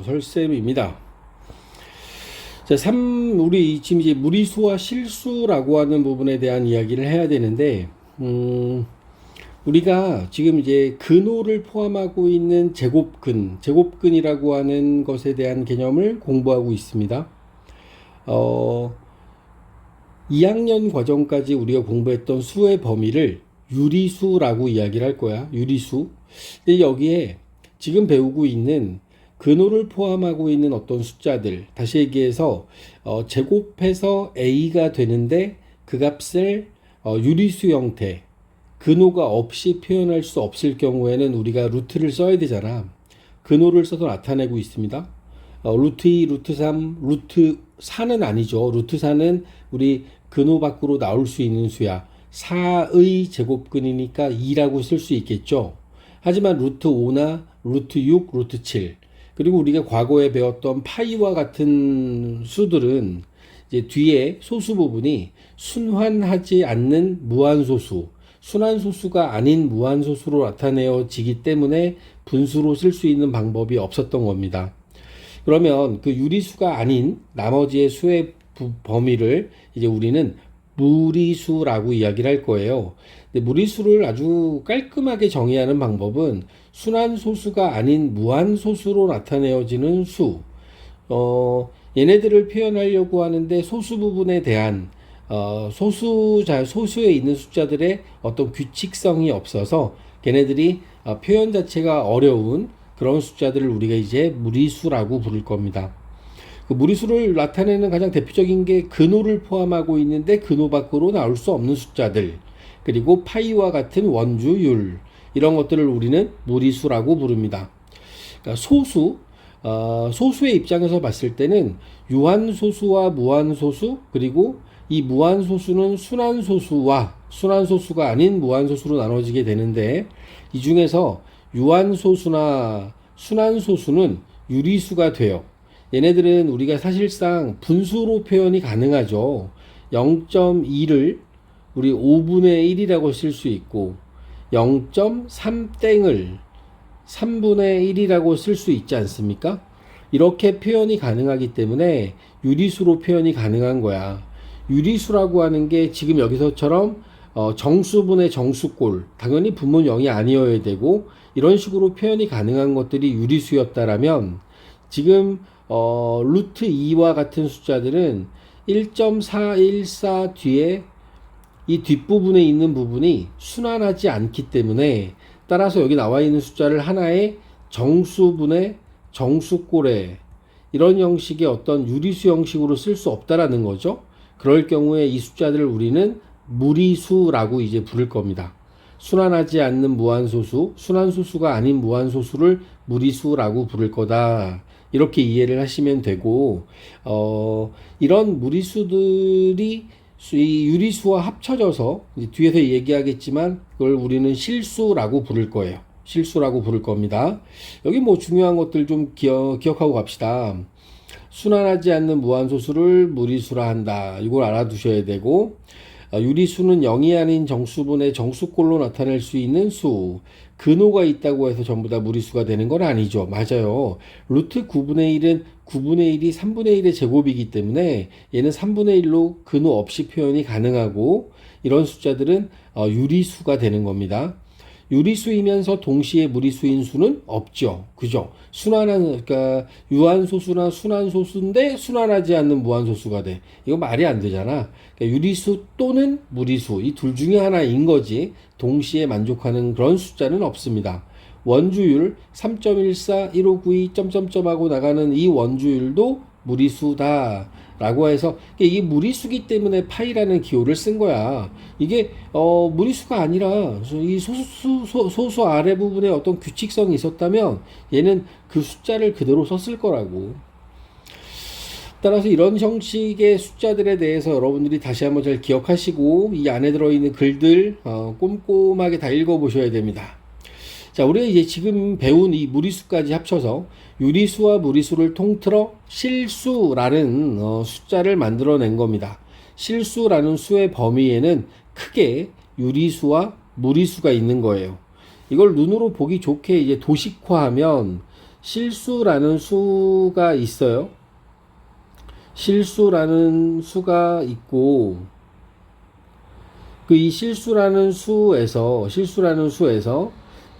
설쌤입니다. 자, 우리 지금 이제 무리수와 실수라고 하는 부분에 대한 이야기를 해야 되는데, 우리가 지금 이제 근호를 포함하고 있는 제곱근이라고 하는 것에 대한 개념을 공부하고 있습니다. 2학년 과정까지 우리가 공부했던 수의 범위를 유리수라고 이야기를 할 거야. 유리수. 근데 여기에 지금 배우고 있는 근호를 포함하고 있는 어떤 숫자들, 다시 얘기해서 제곱해서 a가 되는데 그 값을 유리수 형태, 근호가 없이 표현할 수 없을 경우에는 우리가 루트를 써야 되잖아. 근호를 써서 나타내고 있습니다. 루트 2, 루트 3, 루트 4는 아니죠. 루트 4는 우리 근호 밖으로 나올 수 있는 수야. 4의 제곱근이니까 2라고 쓸 수 있겠죠. 하지만 루트 5나 루트 6, 루트 7, 그리고 우리가 과거에 배웠던 파이와 같은 수들은 이제 뒤에 소수 부분이 순환하지 않는 무한소수, 순환소수가 아닌 무한소수로 나타내어지기 때문에 분수로 쓸 수 있는 방법이 없었던 겁니다. 그러면 그 유리수가 아닌 나머지의 수의 범위를 이제 우리는 무리수라고 이야기를 할 거예요. 근데 무리수를 아주 깔끔하게 정의하는 방법은 순환소수가 아닌 무한소수로 나타내어지는 수. 얘네들을 표현하려고 하는데 소수 부분에 대한 소수에 있는 숫자들의 어떤 규칙성이 없어서 걔네들이 표현 자체가 어려운 그런 숫자들을 우리가 이제 무리수라고 부를 겁니다. 그 무리수를 나타내는 가장 대표적인 게 근호를 포함하고 있는데 근호 밖으로 나올 수 없는 숫자들, 그리고 파이와 같은 원주율, 이런 것들을 우리는 무리수라고 부릅니다. 그러니까 소수의 입장에서 봤을 때는 유한소수와 무한소수, 그리고 이 무한소수는 순환소수와 순환소수가 아닌 무한소수로 나눠지게 되는데, 이 중에서 유한소수나 순환소수는 유리수가 돼요. 얘네들은 우리가 사실상 분수로 표현이 가능하죠. 0.2를 우리 5분의 1이라고 쓸 수 있고 0.3땡을 3분의 1이라고 쓸 수 있지 않습니까? 이렇게 표현이 가능하기 때문에 유리수로 표현이 가능한 거야. 유리수라고 하는 게 지금 여기서처럼 정수분의 정수꼴, 당연히 분모 0이 아니어야 되고 이런 식으로 표현이 가능한 것들이 유리수였다라면, 지금 루트 2와 같은 숫자들은 1.414 뒤에 이 뒷부분에 있는 부분이 순환하지 않기 때문에, 따라서 여기 나와 있는 숫자를 하나의 정수분의 정수꼴에 이런 형식의 어떤 유리수 형식으로 쓸 수 없다라는 거죠. 그럴 경우에 이 숫자들을 우리는 무리수라고 이제 부를 겁니다. 순환하지 않는 무한소수, 순환소수가 아닌 무한소수를 무리수라고 부를 거다. 이렇게 이해를 하시면 되고, 이런 무리수들이 이 유리수와 합쳐져서 뒤에서 얘기하겠지만 그걸 우리는 실수라고 부를 거예요. 실수라고 부를 겁니다. 여기 뭐 중요한 것들 좀 기억하고 갑시다. 순환하지 않는 무한소수를 무리수라 한다. 이걸 알아두셔야 되고, 유리수는 0이 아닌 정수분의 정수꼴로 나타낼 수 있는 수. 근호가 있다고 해서 전부 다 무리수가 되는 건 아니죠. 맞아요. 루트 9분의 1은 9분의 1이 3분의 1의 제곱이기 때문에 얘는 3분의 1로 근호 없이 표현이 가능하고, 이런 숫자들은 유리수가 되는 겁니다. 유리수이면서 동시에 무리수인 수는 없죠. 그죠? 그러니까 유한소수나 순환소수인데 순환하지 않는 무한소수가 돼. 이거 말이 안 되잖아. 그러니까 유리수 또는 무리수, 이 둘 중에 하나인 거지. 동시에 만족하는 그런 숫자는 없습니다. 원주율 3.14, 1592, 점점점 하고 나가는 이 원주율도 무리수다 라고 해서, 이게 무리수기 때문에 파이라는 기호를 쓴 거야. 이게 무리수가 아니라 이 소수 아래 부분에 어떤 규칙성이 있었다면 얘는 그 숫자를 그대로 썼을 거라고. 따라서 이런 형식의 숫자들에 대해서 여러분들이 다시 한번 잘 기억하시고, 이 안에 들어있는 글들 꼼꼼하게 다 읽어보셔야 됩니다. 자, 우리가 이제 지금 배운 이 무리수까지 합쳐서 유리수와 무리수를 통틀어 실수라는 숫자를 만들어낸 겁니다. 실수라는 수의 범위에는 크게 유리수와 무리수가 있는 거예요. 이걸 눈으로 보기 좋게 이제 도식화하면 실수라는 수가 있어요. 실수라는 수가 있고, 그 이 실수라는 수에서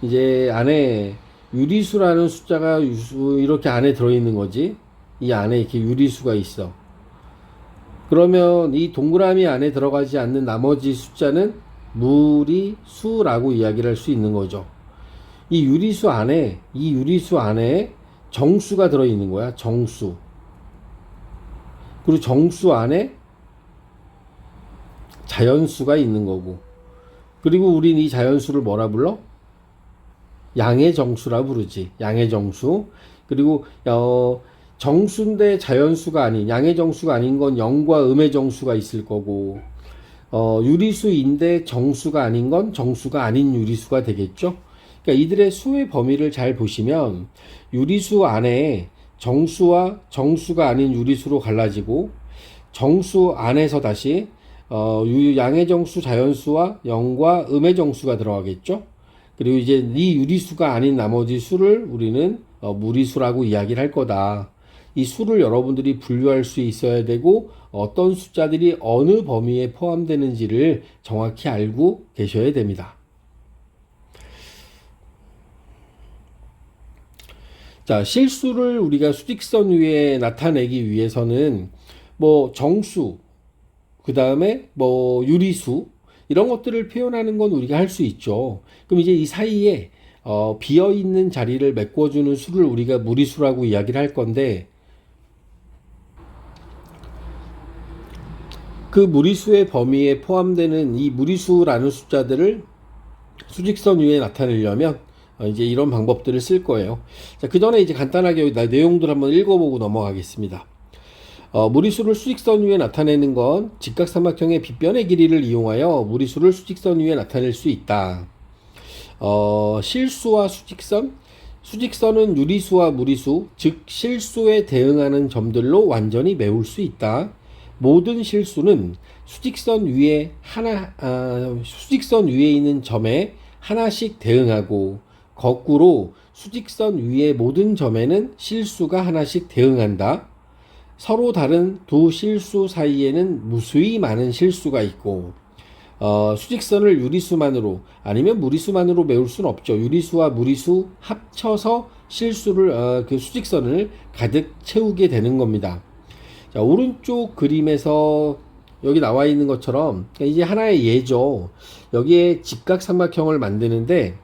이제 안에 유리수라는 숫자가 이렇게 안에 들어있는 거지. 이 안에 이렇게 유리수가 있어. 그러면 이 동그라미 안에 들어가지 않는 나머지 숫자는 무리수라고 이야기를 할 수 있는 거죠. 이 유리수 안에 정수가 들어있는 거야. 정수. 그리고 정수 안에 자연수가 있는 거고. 그리고 우린 이 자연수를 뭐라 불러? 양의 정수라 부르지. 양의 정수. 그리고 정수인데 자연수가 아닌, 양의 정수가 아닌 건 영과 음의 정수가 있을 거고, 유리수인데 정수가 아닌 건 정수가 아닌 유리수가 되겠죠. 그러니까 이들의 수의 범위를 잘 보시면 유리수 안에 정수와 정수가 아닌 유리수로 갈라지고, 정수 안에서 다시 양의 정수, 자연수와 영과 음의 정수가 들어가겠죠. 그리고 이제 이 유리수가 아닌 나머지 수를 우리는 무리수라고 이야기를 할 거다. 이 수를 여러분들이 분류할 수 있어야 되고, 어떤 숫자들이 어느 범위에 포함되는지를 정확히 알고 계셔야 됩니다. 자, 실수를 우리가 수직선 위에 나타내기 위해서는 뭐 정수, 그 다음에 뭐 유리수, 이런 것들을 표현하는 건 우리가 할 수 있죠. 그럼 이제 이 사이에 비어있는 자리를 메꿔주는 수를 우리가 무리수라고 이야기를 할 건데, 그 무리수의 범위에 포함되는 이 무리수라는 숫자들을 수직선 위에 나타내려면 이제 이런 방법들을 쓸 거예요. 자, 그 전에 이제 간단하게 내용들 한번 읽어보고 넘어가겠습니다. 무리수를 수직선 위에 나타내는 건 직각삼각형의 빗변의 길이를 이용하여 무리수를 수직선 위에 나타낼 수 있다. 실수와 수직선은 유리수와 무리수, 즉 실수에 대응하는 점들로 완전히 메울 수 있다. 모든 실수는 수직선 위에 있는 점에 하나씩 대응하고, 거꾸로 수직선 위의 모든 점에는 실수가 하나씩 대응한다. 서로 다른 두 실수 사이에는 무수히 많은 실수가 있고, 수직선을 유리수만으로 아니면 무리수만으로 메울 수는 없죠. 유리수와 무리수 합쳐서 실수를 그 수직선을 가득 채우게 되는 겁니다. 자, 오른쪽 그림에서 여기 나와 있는 것처럼 이제 하나의 예죠. 여기에 직각삼각형을 만드는데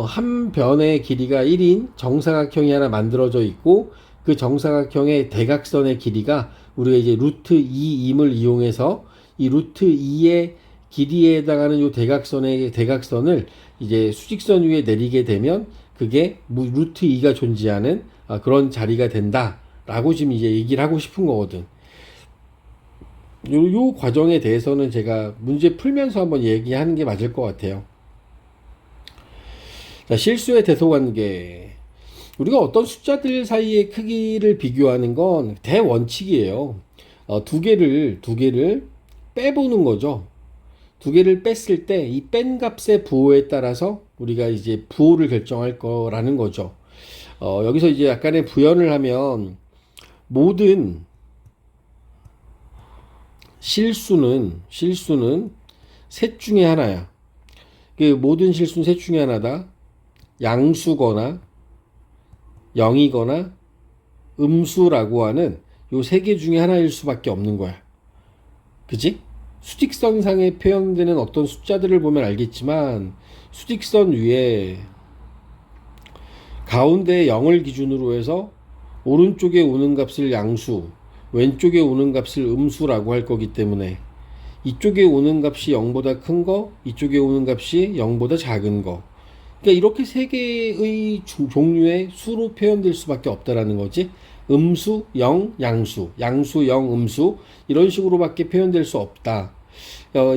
한 변의 길이가 1인 정사각형이 하나 만들어져 있고, 그 정사각형의 대각선의 길이가 우리가 이제 루트 2임을 이용해서 이 루트 2의 길이에 해당하는 이 대각선을 이제 수직선 위에 내리게 되면 그게 루트 2가 존재하는 그런 자리가 된다라고 지금 이제 얘기를 하고 싶은 거거든. 요 과정에 대해서는 제가 문제 풀면서 한번 얘기하는 게 맞을 것 같아요. 자, 실수의 대소관계. 우리가 어떤 숫자들 사이의 크기를 비교하는 건 대원칙이에요. 두 개를 빼보는 거죠. 두 개를 뺐을 때 이 뺀 값의 부호에 따라서 우리가 이제 부호를 결정할 거라는 거죠. 여기서 이제 약간의 부연을 하면, 모든 실수는 셋 중에 하나야. 그 모든 실수는 셋 중에 하나다. 양수거나 0이거나 음수라고 하는 요 세 개 중에 하나일 수밖에 없는 거야. 그지? 수직선상에 표현되는 어떤 숫자들을 보면 알겠지만, 수직선 위에 가운데 0을 기준으로 해서 오른쪽에 오는 값을 양수, 왼쪽에 오는 값을 음수라고 할 거기 때문에, 이쪽에 오는 값이 0보다 큰 거, 이쪽에 오는 값이 0보다 작은 거, 그러니까 이렇게 세 개의 종류의 수로 표현될 수밖에 없다라는 거지. 음수, 0, 양수, 0, 음수, 이런 식으로밖에 표현될 수 없다.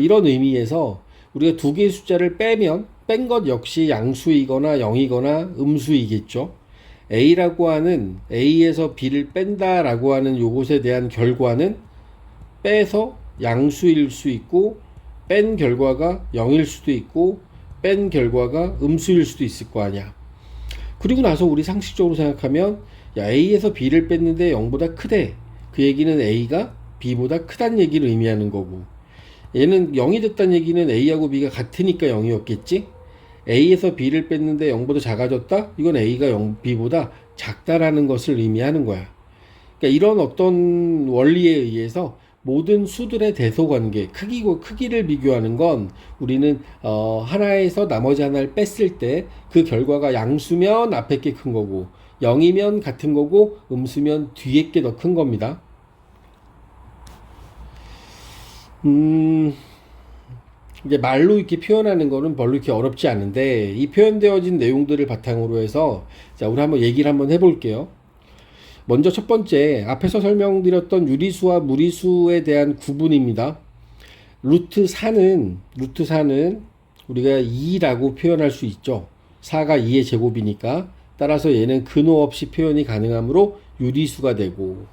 이런 의미에서 우리가 두 개의 숫자를 빼면 뺀 것 역시 양수이거나 0이거나 음수이겠죠. A라고 하는, A에서 B를 뺀다라고 하는 요것에 대한 결과는 빼서 양수일 수 있고, 뺀 결과가 0일 수도 있고, 뺀 결과가 음수일 수도 있을 거 아니야. 그리고 나서 우리 상식적으로 생각하면 야, A에서 B를 뺐는데 0보다 크대. 그 얘기는 A가 B보다 크다는 얘기를 의미하는 거고, 얘는 0이 됐다는 얘기는 A하고 B가 같으니까 0이었겠지? A에서 B를 뺐는데 0보다 작아졌다? 이건 A가 B보다 작다라는 것을 의미하는 거야. 그러니까 이런 어떤 원리에 의해서 모든 수들의 대소관계, 크기를 비교하는 건 우리는 하나에서 나머지 하나를 뺐을 때 그 결과가 양수면 앞에 게 큰 거고 0이면 같은 거고 음수면 뒤에 게 더 큰 겁니다. 이제 말로 이렇게 표현하는 거는 별로 이렇게 어렵지 않은데 이 표현되어진 내용들을 바탕으로 해서 자, 우리 한번 얘기를 한번 해볼게요. 먼저 첫 번째, 앞에서 설명드렸던 유리수와 무리수에 대한 구분입니다. 루트 4는 우리가 2라고 표현할 수 있죠. 4가 2의 제곱이니까. 따라서 얘는 근호 없이 표현이 가능하므로 유리수가 되고,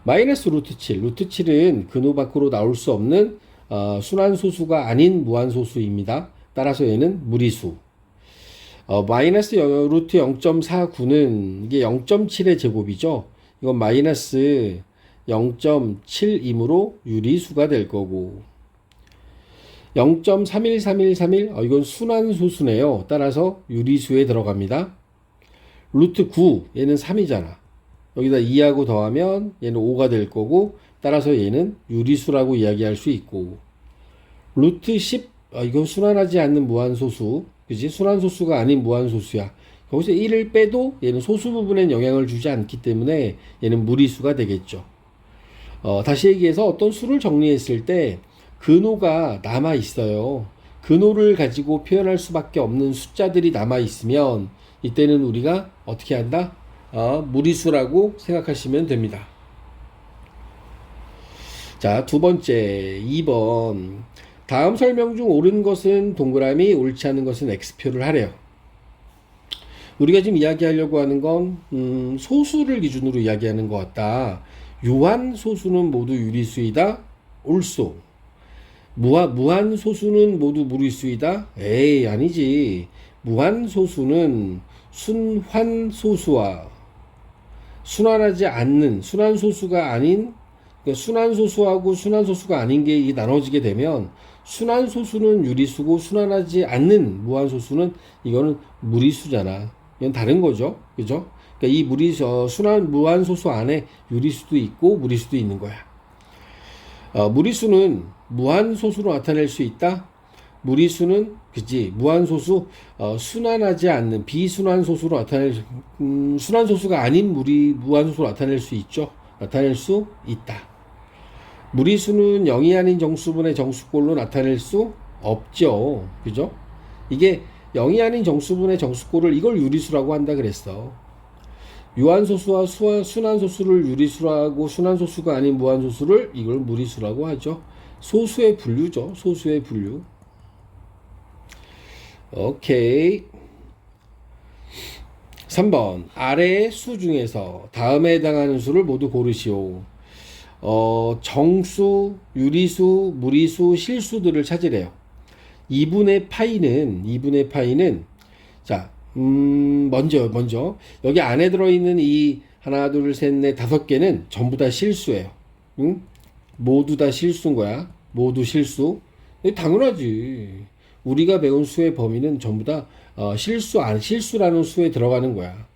마이너스 루트 7, 루트 7은 근호 밖으로 나올 수 없는 순환소수가 아닌 무한소수입니다. 따라서 얘는 무리수. 마이너스 루트 0.49는 이게 0.7의 제곱이죠. 이건 마이너스 0.7이므로 유리수가 될 거고, 0.313131 이건 순환소수네요. 따라서 유리수에 들어갑니다. 루트 9 얘는 3이잖아. 여기다 2하고 더하면 얘는 5가 될 거고, 따라서 얘는 유리수라고 이야기할 수 있고, 루트 10 이건 순환하지 않는 무한소수, 그지? 순환소수가 아닌 무한소수야. 거기서 1을 빼도 얘는 소수 부분엔 영향을 주지 않기 때문에 얘는 무리수가 되겠죠. 다시 얘기해서 어떤 수를 정리했을 때 근호가 남아 있어요. 근호를 가지고 표현할 수밖에 없는 숫자들이 남아 있으면 이때는 우리가 어떻게 한다? 무리수라고 생각하시면 됩니다. 자, 두 번째, 2번. 다음 설명 중 옳은 것은 동그라미, 옳지 않은 것은 X표를 하래요. 우리가 지금 이야기하려고 하는 건 소수를 기준으로 이야기하는 것 같다. 유한 소수는 모두 유리수이다. 옳소. 무한 소수는 모두 무리수이다. 에이, 아니지. 무한 소수는 순환 소수와 순환하지 않는 순환 소수가 아닌, 그러니까 순환 소수하고 순환 소수가 아닌 게 나눠지게 되면 순환 소수는 유리수고 순환하지 않는 무한 소수는 이거는 무리수잖아. 이건 다른 거죠, 그죠? 그러니까 이 순환 무한 소수 안에 유리수도 있고 무리수도 있는 거야. 무리수는 무한 소수로 나타낼 수 있다. 무리수는 그지 무한 소수 순환하지 않는 비순환 소수로 순환 소수가 아닌 무한 소수로 나타낼 수 있죠. 나타낼 수 있다. 무리수는 0이 아닌 정수분의 정수꼴로 나타낼 수 없죠. 그죠? 이게 0이 아닌 정수분의 정수꼴을 이걸 유리수라고 한다 그랬어. 유한소수와 순환소수를 유리수라고 순환소수가 아닌 무한소수를 이걸 무리수라고 하죠. 소수의 분류죠. 소수의 분류. 오케이. 3번. 아래의 수 중에서 다음에 해당하는 수를 모두 고르시오. 정수, 유리수, 무리수, 실수들을 찾으래요. 2분의 파이는 자, 먼저 여기 안에 들어있는 이 하나, 둘, 셋, 넷, 5개는 전부 다 실수예요. 응? 모두 다 실수인 거야. 모두 실수. 당연하지. 우리가 배운 수의 범위는 전부 다 실수라는 수에 들어가는 거야.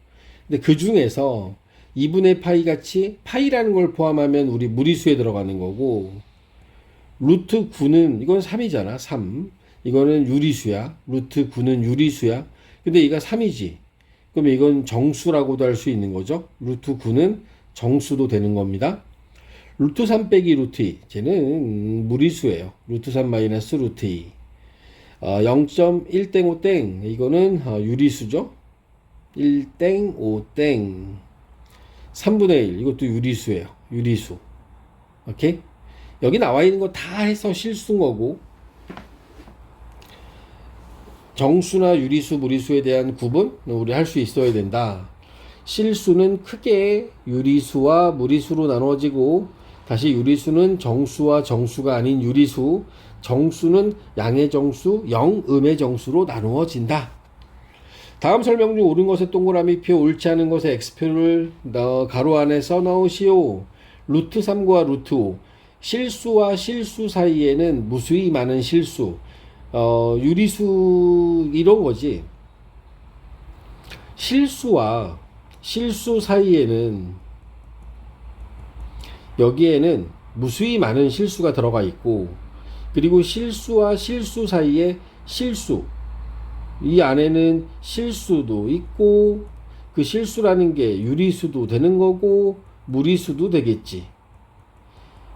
근데 그 중에서 2분의 파이 같이 파이라는 걸 포함하면 우리 무리수에 들어가는 거고, 루트 9는 이건 3이잖아. 3. 이거는 유리수야. 루트 9는 유리수야. 근데 얘가 3이지. 그럼 이건 정수라고도 할 수 있는 거죠. 루트 9는 정수도 되는 겁니다. 루트 3 빼기 루트 2. 쟤는 무리수예요. 루트 3 마이너스 루트 2. 0.1땡 5땡. 이거는 유리수죠. 1땡 5땡. 3분의 1. 이것도 유리수예요. 유리수. 오케이? 여기 나와 있는 거 다 해서 실수인 거고, 정수나 유리수, 무리수에 대한 구분 우리 할 수 있어야 된다. 실수는 크게 유리수와 무리수로 나눠지고, 다시 유리수는 정수와 정수가 아닌 유리수, 정수는 양의 정수, 0, 음의 정수로 나누어진다. 다음 설명 중 옳은 것에 동그라미표, 옳지 않은 것에 X표를 가로 안에 써넣으시오. 루트 3과 루트 5. 실수와 실수 사이에는 무수히 많은 실수, 유리수, 이런 거지. 실수와 실수 사이에는, 여기에는 무수히 많은 실수가 들어가 있고, 그리고 실수와 실수 사이에 실수, 이 안에는 실수도 있고, 그 실수라는 게 유리수도 되는 거고 무리수도 되겠지.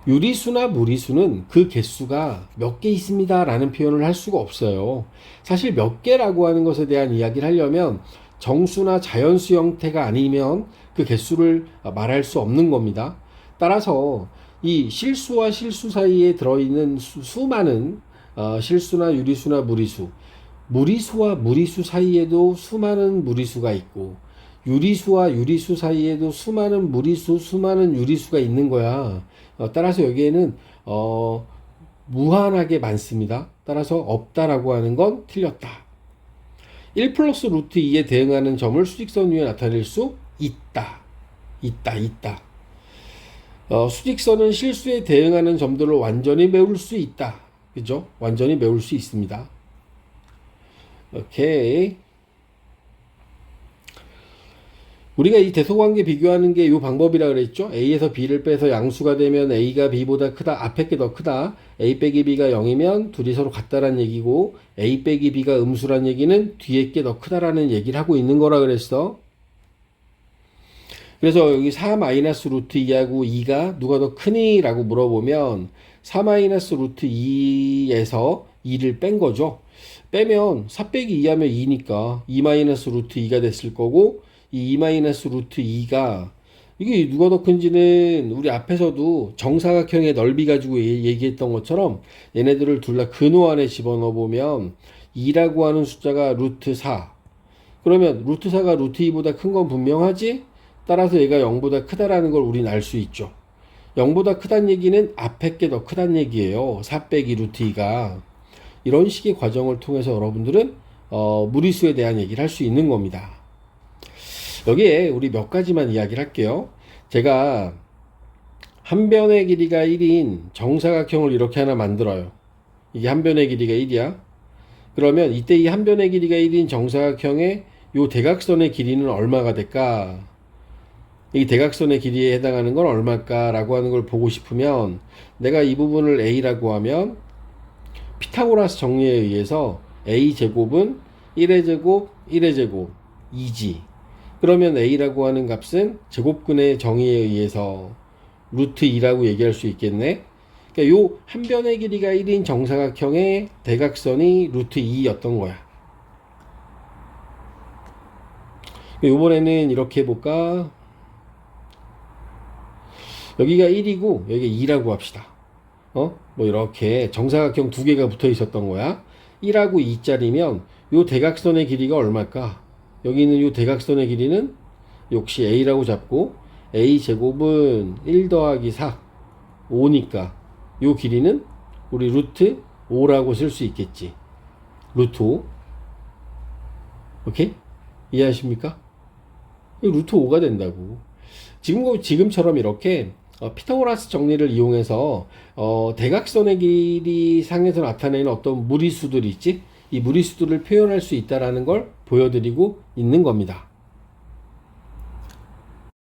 유리수나 무리수는 그 개수가 몇 개 있습니다 라는 표현을 할 수가 없어요. 사실 몇 개라고 하는 것에 대한 이야기를 하려면 정수나 자연수 형태가 아니면 그 개수를 말할 수 없는 겁니다. 따라서 이 실수와 실수 사이에 들어있는 수많은 실수나 유리수나 무리수, 무리수와 무리수 사이에도 수많은 무리수가 있고, 유리수와 유리수 사이에도 수많은 무리수, 수많은 유리수가 있는 거야. 따라서 여기에는 무한하게 많습니다. 따라서 없다라고 하는 건 틀렸다. 1 플러스 루트 2에 대응하는 점을 수직선 위에 나타낼 수 있다. 있다. 수직선은 실수에 대응하는 점들을 완전히 메울 수 있다. 그죠? 완전히 메울 수 있습니다. 오케이. 우리가 이 대소관계 비교하는 게 이 방법이라 그랬죠. A에서 B를 빼서 양수가 되면 A가 B보다 크다, 앞에 게 더 크다. A 빼기 B가 0이면 둘이 서로 같다라는 얘기고, A 빼기 B가 음수란 얘기는 뒤에 게 더 크다라는 얘기를 하고 있는 거라 그랬어. 그래서 여기 4 마이너스 루트 2하고 2가 누가 더 크니? 라고 물어보면 4 마이너스 루트 2에서 2를 뺀 거죠. 빼면 4 빼기 2 하면 2니까 2 마이너스 루트 2가 됐을 거고, 이 2 마이너스 루트 2가 이게 누가 더 큰지는 우리 앞에서도 정사각형의 넓이 가지고 얘기했던 것처럼 얘네들을 둘 다 근호 안에 집어넣어 보면 2라고 하는 숫자가 루트 4, 그러면 루트 4가 루트 2보다 큰 건 분명하지? 따라서 얘가 0보다 크다라는 걸 우리는 알 수 있죠. 0보다 크다는 얘기는 앞에 게 더 크다는 얘기예요. 4 빼기 루트 2가. 이런 식의 과정을 통해서 여러분들은 무리수에 대한 얘기를 할 수 있는 겁니다. 여기에 우리 몇 가지만 이야기를 할게요. 제가 한 변의 길이가 1인 정사각형을 이렇게 하나 만들어요. 이게 한 변의 길이가 1이야. 그러면 이때 이 한 변의 길이가 1인 정사각형의 요 대각선의 길이는 얼마가 될까? 이 대각선의 길이에 해당하는 건 얼마일까? 라고 하는 걸 보고 싶으면 내가 이 부분을 A라고 하면 피타고라스 정리에 의해서 A제곱은 1의 제곱, 1의 제곱, 2지. 그러면 A라고 하는 값은 제곱근의 정의에 의해서 루트 2라고 얘기할 수 있겠네. 그러니까 요 한 변의 길이가 1인 정사각형의 대각선이 루트 2였던 거야. 요번에는 이렇게 해볼까? 여기가 1이고 여기 2라고 합시다. 뭐 이렇게 정사각형 두 개가 붙어 있었던 거야. 1하고 2짜리면 요 대각선의 길이가 얼마일까? 여기 있는 요 대각선의 길이는 역시 A라고 잡고, A 제곱은 1 더하기 4, 5니까 요 길이는 우리 루트 5라고 쓸 수 있겠지. 루트 5. 오케이? 이해하십니까? 루트 5가 된다고. 지금처럼 이렇게 피타고라스 정리를 이용해서 대각선의 길이 상에서 나타내는 어떤 무리수들이 있지? 이 무리수들을 표현할 수 있다라는 걸 보여드리고 있는 겁니다.